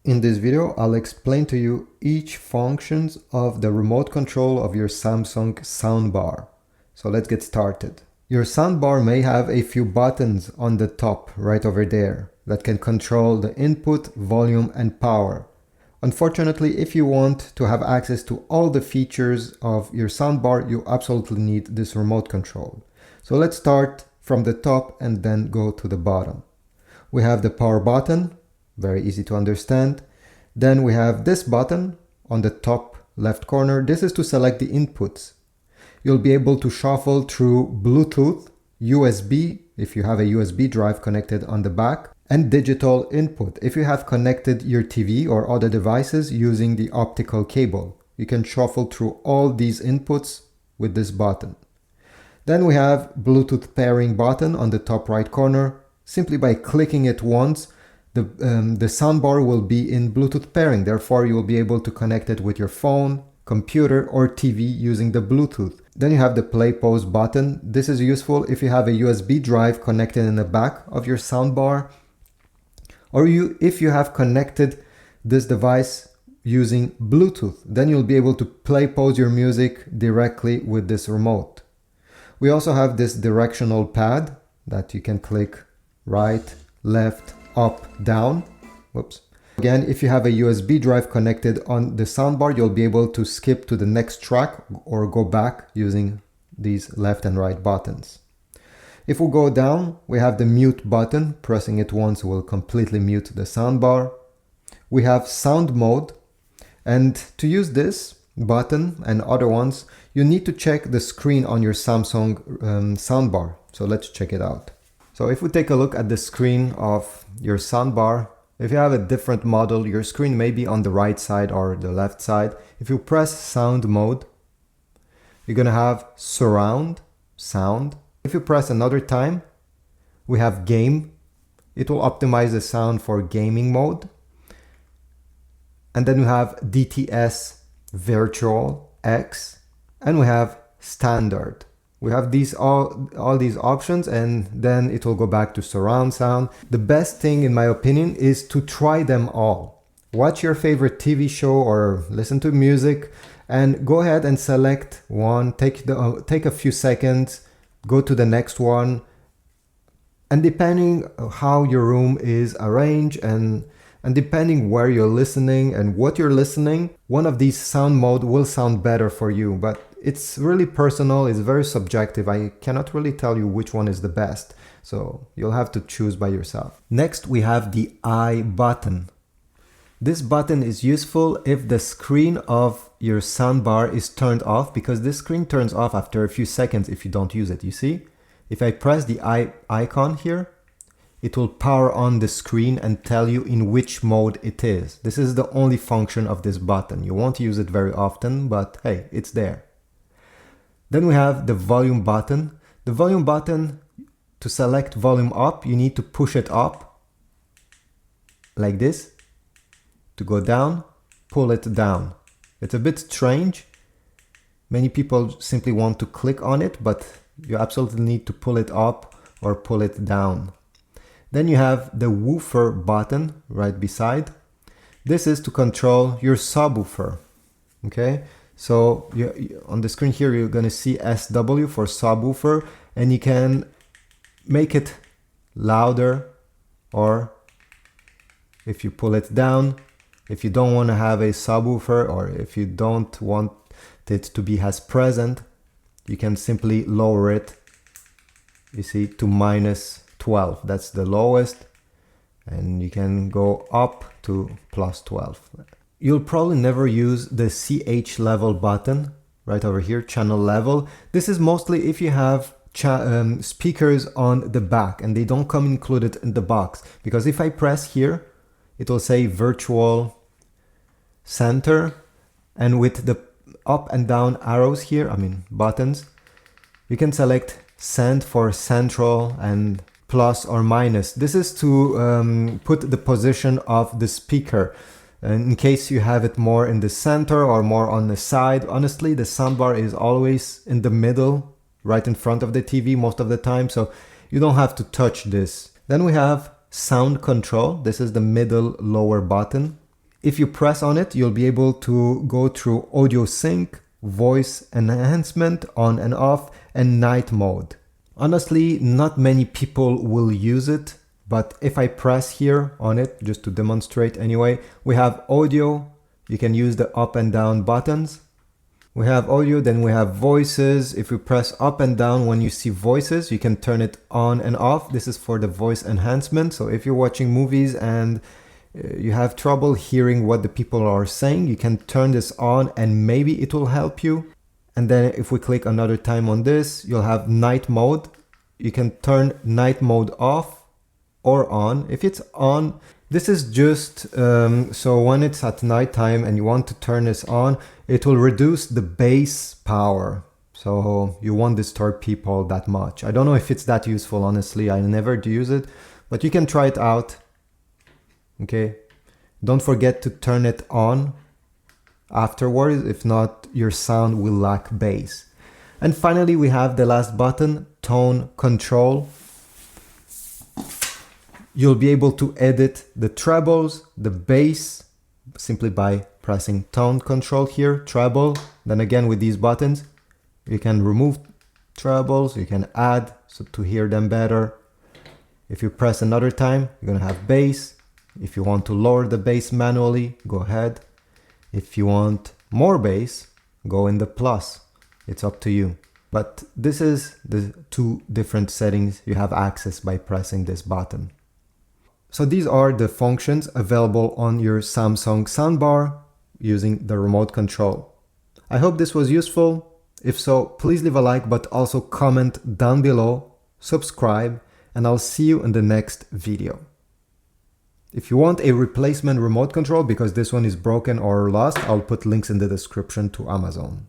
In this video, I'll explain to you each functions of the remote control of your Samsung Soundbar. So let's get started. Your soundbar may have a few buttons on the top right over there that can control the input, volume, and power. Unfortunately, if you want to have access to all the features of your soundbar, you absolutely need this remote control. So let's start from the top and then go to the bottom. We have the power button, very easy to understand. Then we have this button on the top left corner. This is to select the inputs. You'll be able to shuffle through Bluetooth, USB, if you have a USB drive connected on the back, and digital input. If you have connected your TV or other devices using the optical cable, you can shuffle through all these inputs with this button. Then we have Bluetooth pairing button on the top right corner. Simply by clicking it once, the soundbar will be in Bluetooth pairing. Therefore, you will be able to connect it with your phone, computer, or TV using the Bluetooth. Then you have the play pause button. This is useful if you have a USB drive connected in the back of your soundbar, or if you have connected this device using Bluetooth. Then you'll be able to play pause your music directly with this remote. We also have this directional pad that you can click right, left, up, down. Whoops. Again, if you have a USB drive connected on the soundbar, you'll be able to skip to the next track or go back using these left and right buttons. If we go down, we have the mute button. Pressing it once will completely mute the soundbar. We have sound mode. And to use this button and other ones, you need to check the screen on your Samsung soundbar. So let's check it out. So if we take a look at the screen of your soundbar, if you have a different model, your screen may be on the right side or the left side. If you press sound mode, you're gonna have surround sound. If you press another time, we have game. It will optimize the sound for gaming mode. And then we have DTS virtual X, and we have standard. We have these all these options, and then it will go back to surround sound. The best thing, in my opinion, is to try them all. Watch your favorite TV show or listen to music and go ahead and select one, take a few seconds, go to the next one. And depending how your room is arranged and depending where you're listening and what you're listening, one of these sound mode will sound better for you. But it's really personal, it's very subjective. I cannot really tell you which one is the best. So you'll have to choose by yourself. Next, we have the I button. This button is useful if the screen of your soundbar is turned off, because this screen turns off after a few seconds if you don't use it. You see? If I press the I icon here, it will power on the screen and tell you in which mode it is. This is the only function of this button. You won't use it very often, but hey, it's there. Then we have the volume button. The volume button, to select volume up, you need to push it up like this. To go down, pull it down. It's a bit strange. Many people simply want to click on it, but you absolutely need to pull it up or pull it down. Then you have the woofer button right beside. This is to control your subwoofer. Okay, so on the screen here, you're gonna see SW for subwoofer, and you can make it louder, or if you pull it down, if you don't want to have a subwoofer, or if you don't want it to be as present, you can simply lower it, you see, to -12. That's the lowest, and you can go up to +12. You'll probably never use the CH level button right over here, channel level. This is mostly if you have speakers on the back and they don't come included in the box, because if I press here, it will say virtual center, and with the up and down arrows here, buttons, you can select cent for central and plus or minus. This is to put the position of the speaker in case you have it more in the center or more on the side. Honestly, the soundbar is always in the middle, right in front of the TV most of the time, so you don't have to touch this. Then we have sound control. This is the middle lower button. If you press on it, you'll be able to go through audio sync, voice enhancement on and off, and night mode. Honestly, not many people will use it, but if I press here on it, just to demonstrate anyway, we have audio. You can use the up and down buttons. We have audio, then we have voices. If we press up and down when you see voices, you can turn it on and off. This is for the voice enhancement. So if you're watching movies and you have trouble hearing what the people are saying, you can turn this on and maybe it will help you. And then if we click another time on this, you'll have night mode. You can turn night mode off or on. If it's on, this is just so when it's at nighttime and you want to turn this on, it will reduce the bass power. So you won't disturb people that much. I don't know if it's that useful, honestly. I never do use it, but you can try it out. Okay. Don't forget to turn it on afterwards. If not, your sound will lack bass. And finally, we have the last button, tone control. You'll be able to edit the trebles, the bass, simply by pressing tone control here, treble. Then again with these buttons, you can remove trebles, you can add so to hear them better. If you press another time, you're gonna have bass. If you want to lower the bass manually, go ahead. If you want more bass, go in the plus. It's up to you. But this is the two different settings you have access by pressing this button. So these are the functions available on your Samsung soundbar using the remote control. I hope this was useful. If so, please leave a like, but also comment down below, subscribe, and I'll see you in the next video. If you want a replacement remote control because this one is broken or lost, I'll put links in the description to Amazon.